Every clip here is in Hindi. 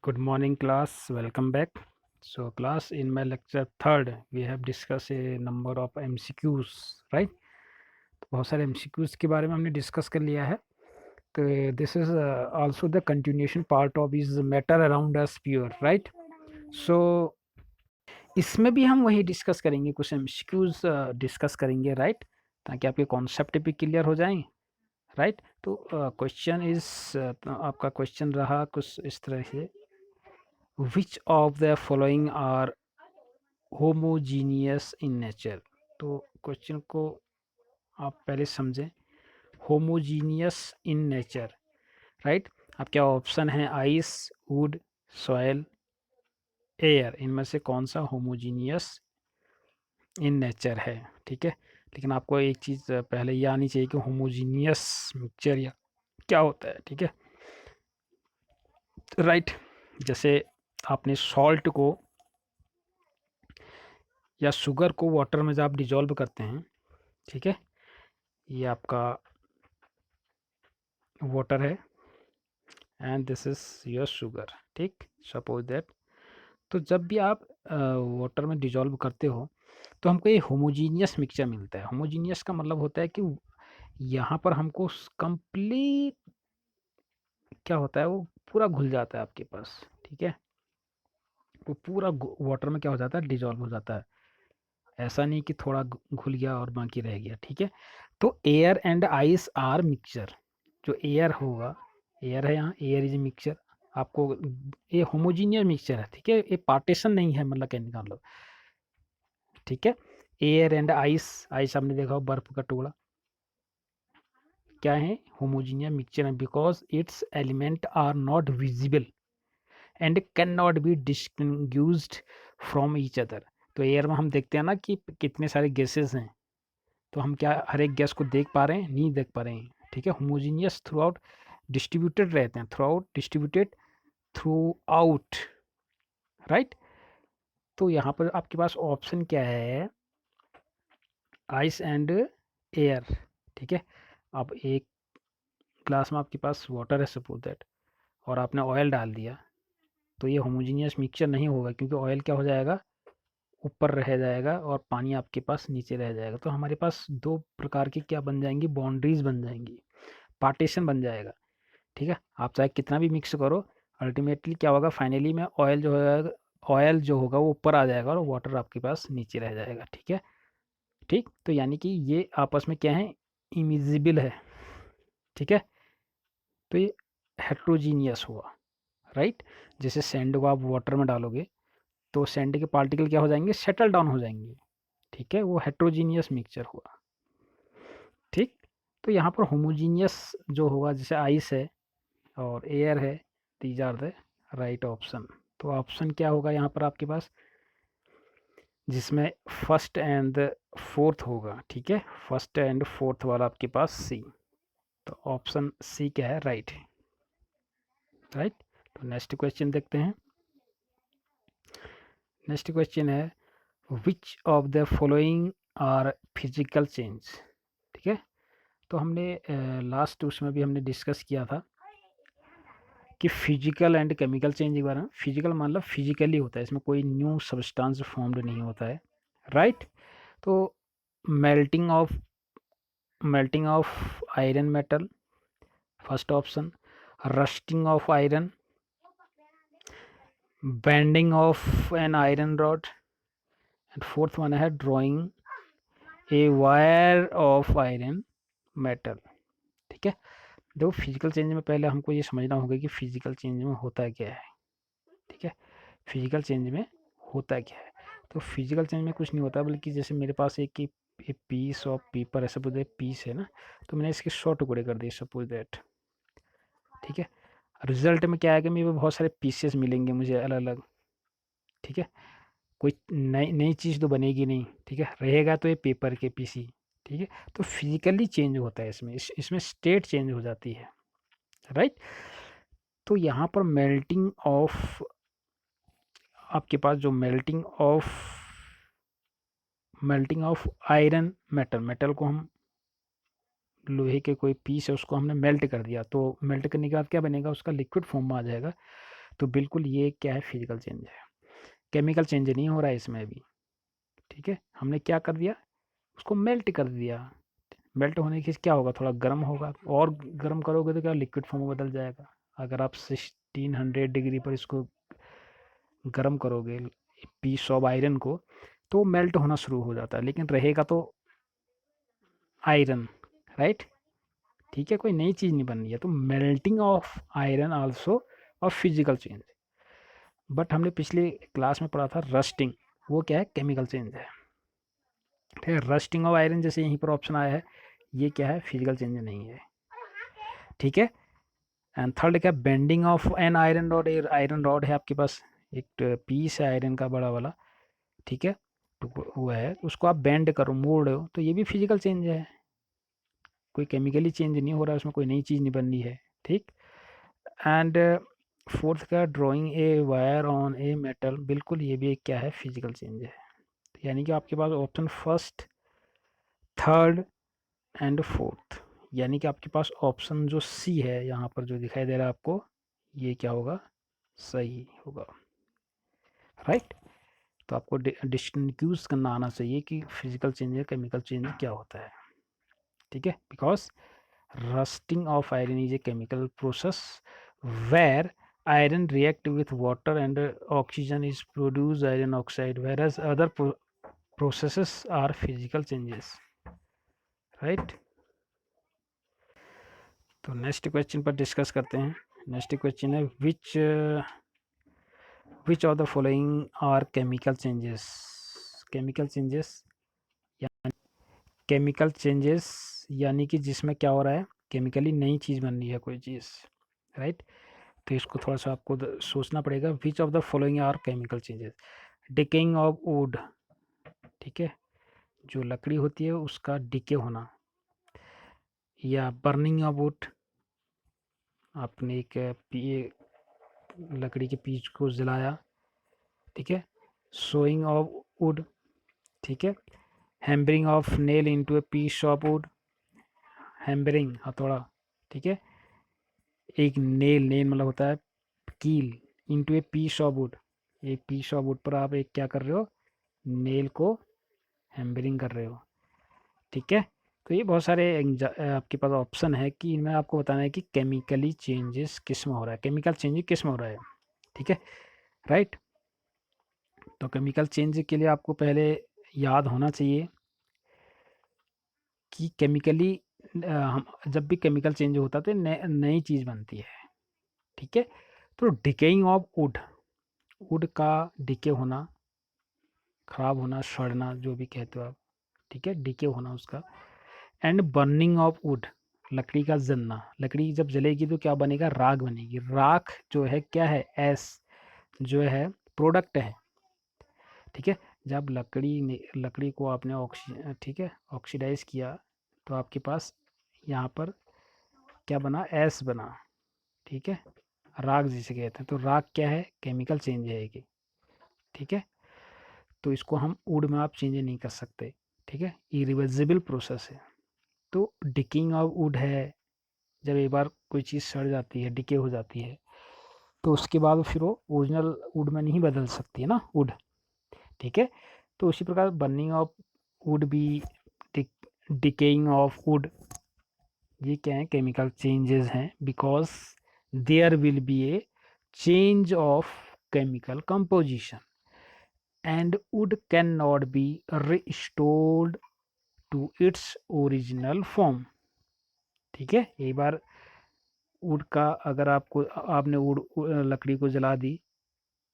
Good morning, class. Welcome back. So, class, in my lecture third, we have discussed a number of MCQs, right? तो बहुत सारे MCQs के बारे में हमने डिस्कस कर लिया है. तो this is also the continuation part of is matter around us pure, right? So इसमें भी हम वही डिस्कस करेंगे, कुछ MCQs डिस्कस करेंगे, राइट? ताकि आपके कॉन्सेप्ट भी क्लियर हो जाएं, राइट? तो क्वेश्चन इज आपका क्वेश्चन रहा कुछ इस तरह से, which of the following are homogeneous in nature. तो क्वेश्चन को आप पहले समझें. Homogeneous in nature, right? अब क्या ऑप्शन है? Ice, wood, soil, air. इनमें से कौन सा होमोजीनियस इन नेचर है? ठीक है, लेकिन आपको एक चीज़ पहले ये आनी चाहिए कि होमोजीनियस मिक्सचर या क्या होता है. ठीक है, राइट? जैसे आपने सॉल्ट को या शुगर को वाटर में जब आप डिजॉल्व करते हैं, ठीक है, ये आपका वाटर है and this is your sugar. ठीक, सपोज दैट. तो जब भी आप वाटर में डिजॉल्व करते हो तो हमको ये होमोजीनियस मिक्सचर मिलता है. होमोजीनियस का मतलब होता है कि यहाँ पर हमको कंप्लीट क्या होता है, वो पूरा घुल जाता है आपके पास. ठीक है, वो पूरा वाटर में क्या हो जाता है, डिजॉल्व हो जाता है. ऐसा नहीं कि थोड़ा घुल गया और बाकी रह गया. ठीक है, तो air and ice are mixture. जो एयर होगा, एयर है यहाँ, एयर इज मिक्सचर. आपको ये होमोजीनियस मिक्सचर है. ठीक है, ये पार्टीशन नहीं है, मतलब कहने का मतलब. ठीक है, एयर एंड आइस. आइस आपने देखा हो, बर्फ का टुकड़ा. क्या है? होमोजीनियस मिक्सचर है because its element are not visible and can not be distinguished from each other. तो एयर में हम देखते हैं ना कि कितने सारे गैसेस हैं, तो हम क्या हर एक गैस को देख पा रहे हैं? नहीं देख पा रहे हैं. ठीक है, होमोजीनियस थ्रू आउट डिस्ट्रीब्यूटेड रहते हैं, through out distributed through out, right? तो यहाँ पर आपके पास ऑप्शन क्या है? Ice and air. ठीक है, अब एक ग्लास में आपके पास वाटर है सपोज दैट, और आपने ऑयल डाल दिया, तो ये होमोजीनियस मिक्सचर नहीं होगा, क्योंकि ऑयल क्या हो जाएगा, ऊपर रह जाएगा और पानी आपके पास नीचे रह जाएगा. तो हमारे पास दो प्रकार की क्या बन जाएंगी, बाउंड्रीज बन जाएंगी, पार्टीशन बन जाएगा. ठीक है, आप चाहे कितना भी मिक्स करो, अल्टीमेटली क्या होगा, फाइनली में ऑयल जो होगा वो ऊपर आ जाएगा और वाटर आपके पास नीचे रह जाएगा. ठीक है, ठीक. तो यानी कि ये आपस में क्या है, इमिजिबल है. ठीक है, तो ये हेट्रोजीनियस हुआ, राइट? जैसे सैंड को आप वाटर में डालोगे तो सैंड के पार्टिकल क्या हो जाएंगे, सेटल डाउन हो जाएंगे. ठीक है, वो हेट्रोजीनियस मिक्सचर हुआ. ठीक, तो यहाँ पर होमोजीनियस जो होगा, जैसे आइस है और एयर है, these are the right option. तो ऑप्शन क्या होगा यहाँ पर आपके पास, जिसमें फर्स्ट एंड फोर्थ होगा. ठीक है, फर्स्ट एंड फोर्थ वाला आपके पास सी. तो ऑप्शन सी क्या है, राइट है, राइट? तो नेक्स्ट क्वेश्चन देखते हैं. नेक्स्ट क्वेश्चन है, which of the following are physical change. ठीक है, तो हमने लास्ट उसमें भी हमने डिस्कस किया था कि फिजिकल एंड केमिकल चेंज के बारे में. फिजिकल मतलब फिजिकली होता है, इसमें कोई न्यू सब्सटेंस फॉर्म्ड नहीं होता है, राइट? तो melting of iron metal, first option. Rusting of iron, bending of an iron rod, and fourth one है drawing a wire of iron metal. ठीक है, देखो फिजिकल चेंज में पहले हमको ये समझना होगा कि फिजिकल चेंज में होता क्या है. ठीक है, फिजिकल चेंज में होता क्या है. तो फिजिकल चेंज में कुछ नहीं होता, बल्कि जैसे मेरे पास एक पीस ऑफ पेपर है, सपोज दैट पीस है ना, तो मैंने इसके 100 टुकड़े कर दिए, सपोज दैट. ठीक है, रिजल्ट में क्या आएगा, मेरे बहुत सारे पीसेस मिलेंगे मुझे अलग अलग. ठीक है, कोई नई नई चीज़ तो बनेगी नहीं. ठीक है, रहेगा तो ये पेपर के पीस ही. ठीक है, तो फिजिकली चेंज होता है इसमें, इसमें स्टेट चेंज हो जाती है, राइट? तो यहाँ पर मेल्टिंग ऑफ, आपके पास जो melting of iron metal, metal को हम लोहे के कोई पीस है उसको हमने मेल्ट कर दिया, तो मेल्ट करने के बाद क्या बनेगा, उसका लिक्विड फॉर्म में आ जाएगा. तो बिल्कुल ये क्या है, फिजिकल चेंज है, केमिकल चेंज नहीं हो रहा है इसमें अभी। ठीक है, हमने क्या कर दिया, उसको मेल्ट कर दिया। मेल्ट होने की क्या होगा, थोड़ा गर्म होगा, और गर्म करोगे तो क्या लिक्विड फॉर्म में बदल जाएगा। अगर आप 1600 डिग्री पर इसको गर्म करोगे पीस ऑफ आयरन को, तो मेल्ट होना शुरू हो जाता है, लेकिन रहेगा तो आयरन, राइट। ठीक है, कोई नई चीज़ नहीं बन रही है। तो मेल्टिंग ऑफ आयरन आल्सो और फिजिकल चेंज। बट हमने पिछले क्लास में पढ़ा था रस्टिंग, वो क्या है, केमिकल चेंज है। ठीक है, रस्टिंग ऑफ आयरन जैसे यहीं पर ऑप्शन आया है, ये क्या है, फिजिकल चेंज नहीं है। ठीक है, एंड थर्ड क्या, bending of an iron rod. Iron rod है आपके पास, एक पीस है आयरन का बड़ा वाला, ठीक है, तो वो है, उसको आप बेंड करो, मोड़ रहे हो, तो ये भी फिजिकल चेंज है, कोई केमिकली चेंज नहीं हो रहा है उसमें, कोई नई चीज़ नहीं बन रही है। ठीक, एंड फोर्थ का drawing a wire on a metal, बिल्कुल ये भी एक क्या है, फिजिकल चेंज है। यानी कि आपके पास option first, third and fourth, यानी कि आपके पास ऑप्शन जो सी है यहाँ पर जो दिखाई दे रहा है आपको, ये क्या होगा, सही होगा, राइट। तो आपको डिस्टिंग्विश करना आना चाहिए कि फिजिकल चेंज या केमिकल चेंज क्या होता है। ठीक है, because rusting of iron is a chemical process where iron react with water and oxygen is produced iron oxide, whereas other processes are physical changes, right। तो नेक्स्ट क्वेश्चन पर डिस्कस करते हैं। नेक्स्ट क्वेश्चन है which of the following are chemical changes. Chemical changes, chemical changes यानी कि जिसमें क्या हो रहा है, केमिकली नई चीज़ बन रही है कोई चीज़, राइट। तो इसको थोड़ा सा आपको सोचना पड़ेगा। Which of the following are chemical changes, decaying of wood, ठीक है, जो लकड़ी होती है उसका डिके होना, या बर्निंग ऑफ वुड, आपने एक लकड़ी के पीस को जलाया, ठीक है, सोइंग ऑफ वुड, ठीक है, hammering of nail into a piece of wood, hammering हथौड़ा, ठीक है, एक नेल मतलब होता है कील, into a piece of wood, एक पीस ऑफ वुड पर आप एक क्या कर रहे हो, नेल को हैम्बरिंग कर रहे हो। ठीक है, तो ये बहुत सारे आपके पास ऑप्शन है कि इनमें आपको बताना है कि केमिकली चेंजेस किस में हो रहा है, केमिकल चेंज किस में हो रहा है। ठीक है, राइट। तो केमिकल चेंज के लिए आपको पहले याद होना चाहिए कि केमिकली हम जब भी केमिकल चेंज होता है तो नई चीज़ बनती है। ठीक है, तो डिकेइंग ऑफ वुड, वुड का डिके होना, खराब होना, सड़ना, जो भी कहते हो आप, ठीक है, डिके होना उसका। एंड बर्निंग ऑफ वुड, लकड़ी का जलना, लकड़ी जब जलेगी तो क्या बनेगा, राख बनेगी। राख जो है क्या है, एस जो है प्रोडक्ट है। ठीक है, जब लकड़ी को आपने ठीक है ऑक्सीडाइज किया, तो आपके पास यहाँ पर क्या बना, एस बना। ठीक है, राख जिसे कहते हैं, तो राख क्या है, केमिकल चेंज है कि, ठीक है, तो इसको हम वुड में आप चेंज नहीं कर सकते। ठीक है, इरिवर्सिबल प्रोसेस है। तो डिकिंग ऑफ वुड है, जब एक बार कोई चीज़ सड़ जाती है, डिके हो जाती है, तो उसके बाद फिर वो ओरिजिनल वुड में नहीं बदल सकती है ना वुड। ठीक है, तो उसी प्रकार बर्निंग ऑफ वुड भी, डिकेइंग ऑफ वुड, ये क्या है, केमिकल चेंजेस हैं, because there will be a change of chemical composition and wood can not be restored to its original form. ठीक है, एक बार वुड का अगर आपने वुड लकड़ी को जला दी,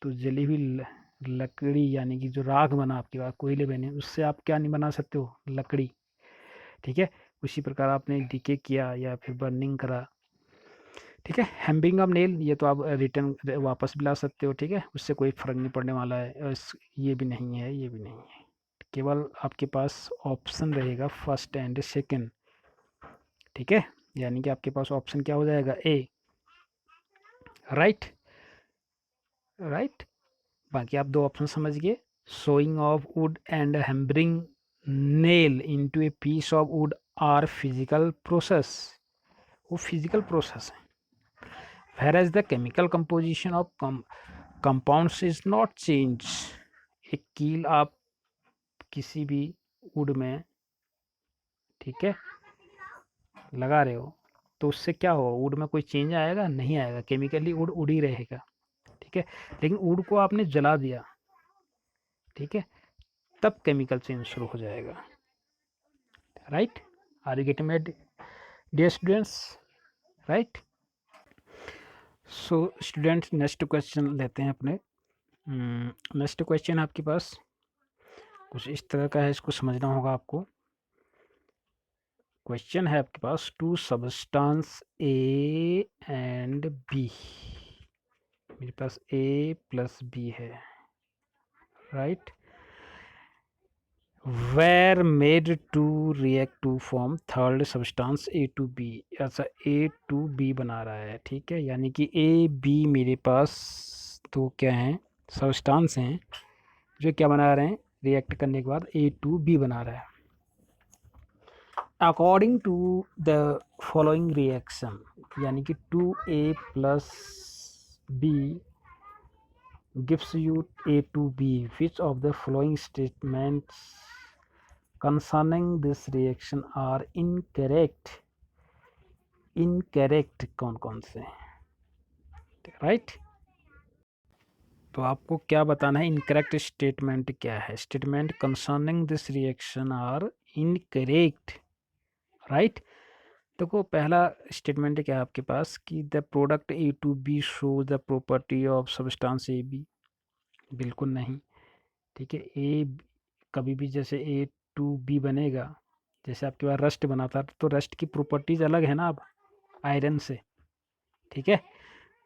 तो जली हुई लकड़ी यानी कि जो राख बना आपके पास, कोयले बने, उससे आप क्या नहीं बना सकते हो, लकड़ी। ठीक है, उसी प्रकार आपने डीके किया या फिर बर्निंग करा। ठीक है, हैम्बिंग ऑफ नेल, ये तो आप रिटर्न वापस भी ला सकते हो। ठीक है, उससे कोई फर्क नहीं पड़ने वाला है। ये भी नहीं है, ये भी नहीं है, केवल आपके पास ऑप्शन रहेगा फर्स्ट एंड सेकेंड। ठीक है, यानी कि आपके पास ऑप्शन क्या हो जाएगा, ए, राइट, राइट। बाकी आप दो ऑप्शन समझ गए, sawing of wood and hammering nail into a piece of wood are physical process, वो फिजिकल प्रोसेस है। whereas the chemical composition of compounds is not change। एक कील आप किसी भी वुड में, ठीक है, लगा रहे हो तो उससे क्या होगा, वुड में कोई चेंज आएगा? नहीं आएगा, केमिकली वुड उड़ ही रहेगा, ठीक है। लेकिन वुड को आपने जला दिया, ठीक है, तब केमिकल चेंज शुरू हो जाएगा, right. Are you getting my dear students, right. So students next question लेते हैं अपने। नेक्स्ट क्वेश्चन आपके पास कुछ इस तरह का है, इसको समझना होगा आपको। क्वेश्चन है आपके पास, two substance A and B, मेरे पास ए प्लस बी है, right, were made to react to form third substance A two B. ऐसा ए टू बी बना रहा है, ठीक है, यानी कि ए बी मेरे पास तो क्या हैं, सब्सटेंस हैं जो क्या बना रहे हैं, रिएक्ट करने के बाद ए टू बी बना रहा है। According to the following reaction, यानी कि 2a plus B gives you a to b, which of the following statements concerning this reaction are incorrect? Incorrect कौन कौन से, राइट। तो आपको क्या बताना है, इनकरेक्ट स्टेटमेंट क्या है। Statement concerning this reaction are incorrect, right. देखो पहला स्टेटमेंट क्या है आपके पास कि the product A two B show the property of substance A B, बिल्कुल नहीं, ठीक है। ए कभी भी जैसे ए टू बी बनेगा, जैसे आपके पास रस्ट बना था, तो रस्ट की प्रॉपर्टीज अलग है ना अब आयरन से, ठीक है।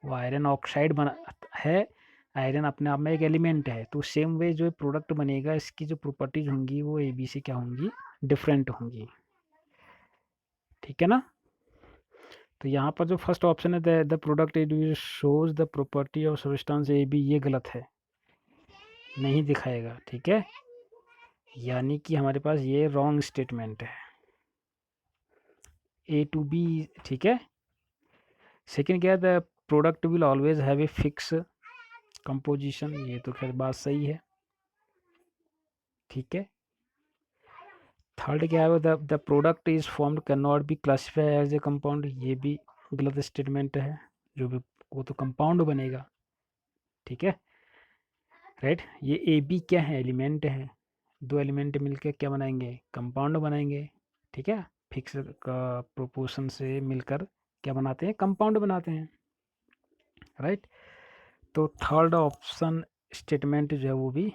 वो आयरन ऑक्साइड बना है, आयरन अपने आप में एक एलिमेंट है, तो सेम वे जो प्रोडक्ट बनेगा इसकी जो प्रॉपर्टीज होंगी वो ए बी से क्या होंगी, डिफरेंट होंगी, ठीक है ना। तो यहाँ पर जो फर्स्ट ऑप्शन है the product A B shows the property of substance A B, ये गलत है, नहीं दिखाएगा, ठीक है, यानी कि हमारे पास ये रॉन्ग स्टेटमेंट है, ए टू बी, ठीक है। सेकेंड क्या है, the product will always have a fix composition, ये तो खैर बात सही है, ठीक है। थर्ड क्या है, the product is formed can not be classify as a compound, ये भी गलत स्टेटमेंट है, जो भी वो तो कंपाउंड बनेगा, ठीक है, राइट। ये ए बी क्या है, एलिमेंट है, दो एलिमेंट मिलकर क्या बनाएंगे, कंपाउंड बनाएंगे, ठीक है, फिक्स का प्रोपोर्शन से मिलकर क्या बनाते हैं, कंपाउंड बनाते हैं, राइट। तो थर्ड ऑप्शन स्टेटमेंट जो है वो भी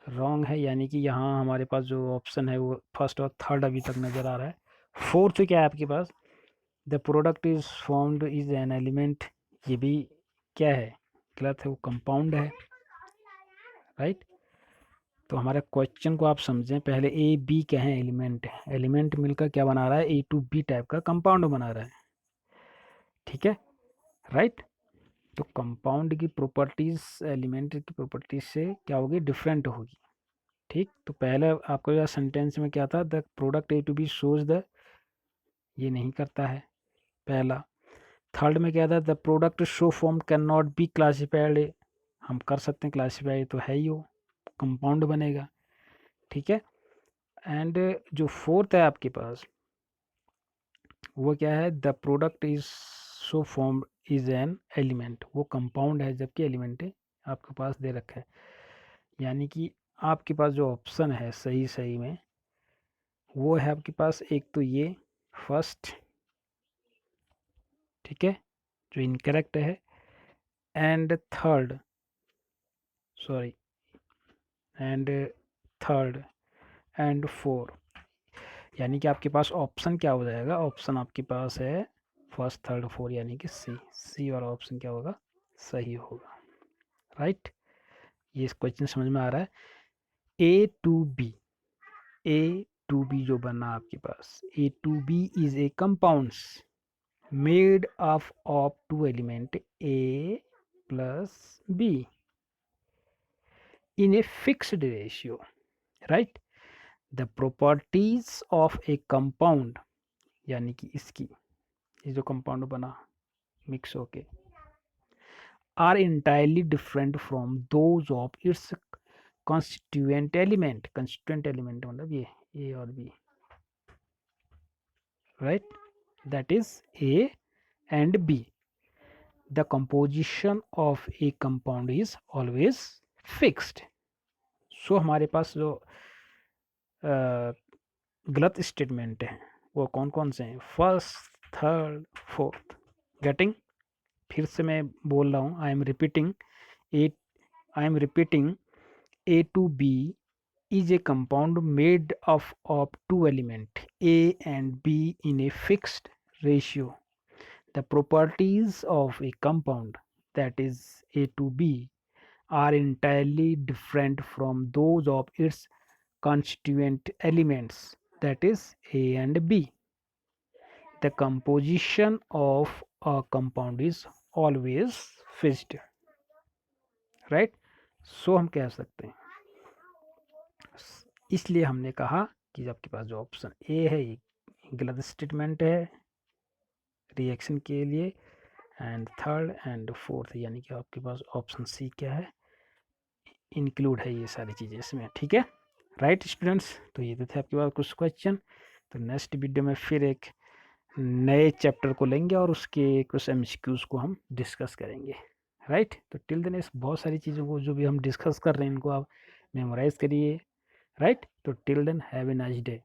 रॉन्ग है, यानी कि यहाँ हमारे पास जो ऑप्शन है वो फर्स्ट और थर्ड अभी तक नज़र आ रहा है। फोर्थ क्या है आपके पास, the product is formed is an element, ये भी क्या है, गलत है, वो कंपाउंड है, राइट। तो हमारे क्वेश्चन को आप समझें, पहले ए बी क्या है, एलिमेंट है, एलिमेंट मिलकर क्या बना रहा है, ए टू बी टाइप का कंपाउंड बना रहा है, ठीक है, राइट। तो कंपाउंड की प्रॉपर्टीज एलिमेंट की प्रॉपर्टीज से क्या होगी, डिफरेंट होगी, ठीक। तो पहले आपको जो सेंटेंस में क्या था, the product A two B shows the, ये नहीं करता है पहला। थर्ड में क्या था, the product show form can not be classified, हम कर सकते हैं क्लासिफाई, तो है ही वो कंपाउंड बनेगा, ठीक है। एंड जो फोर्थ है आपके पास वो क्या है, the product is so form is an element, वो कंपाउंड है जबकि एलिमेंट आपके पास दे रखा है, यानी कि आपके पास जो ऑप्शन है सही सही में वो है आपके पास, एक तो ये फर्स्ट, ठीक है, जो इनकरेक्ट है, and third, sorry, and third and four, यानी कि आपके पास ऑप्शन क्या हो जाएगा, ऑप्शन आपके पास है फर्स्ट थर्ड फोर, यानी कि सी, सी वाला ऑप्शन क्या होगा, सही होगा, राइट। ये इस क्वेश्चन समझ में आ रहा है। A two B, A two B जो बना आपके पास, A two B is a compounds made of two element A plus B in a fixed ratio, right? The properties of a compound, यानी कि इसकी, ये जो कंपाउंड बना मिक्स होके, are entirely different from those of its constituent element. Constituent element मतलब ये A और B, right? That is A and B. The composition of a compound is always fixed. So हमारे पास जो गलत स्टेटमेंट है वो कौन कौन से हैं? First, third, fourth. गेटिंग? फिर से मैं बोल रहा हूँ, I am repeating A to B is a compound made of two elements A and B in a fixed ratio. The properties of a compound, that is A to B, are entirely different from those of its constituent elements, that is A and B. The composition of a compound is always fixed. Right? So हम कह सकते हैं, इसलिए हमने कहा कि आपके पास जो ऑप्शन ए है ये गलत स्टेटमेंट है रिएक्शन के लिए, एंड थर्ड एंड फोर्थ यानी कि आपके पास ऑप्शन सी क्या है, इंक्लूड है ये सारी चीज़ें इसमें। ठीक है, राइट स्टूडेंट्स? तो ये तो थे आपके पास कुछ क्वेश्चन। तो नेक्स्ट वीडियो में फिर एक नए चैप्टर को लेंगे और उसके कुछ एमसीक्यूज़ को हम डिस्कस करेंगे। राइट? तो टिल देन इस बहुत सारी चीज़ों को जो भी हम डिस्कस कर रहे हैं इनको आप मेमोराइज करिए। राइट? तो till then have a nice day.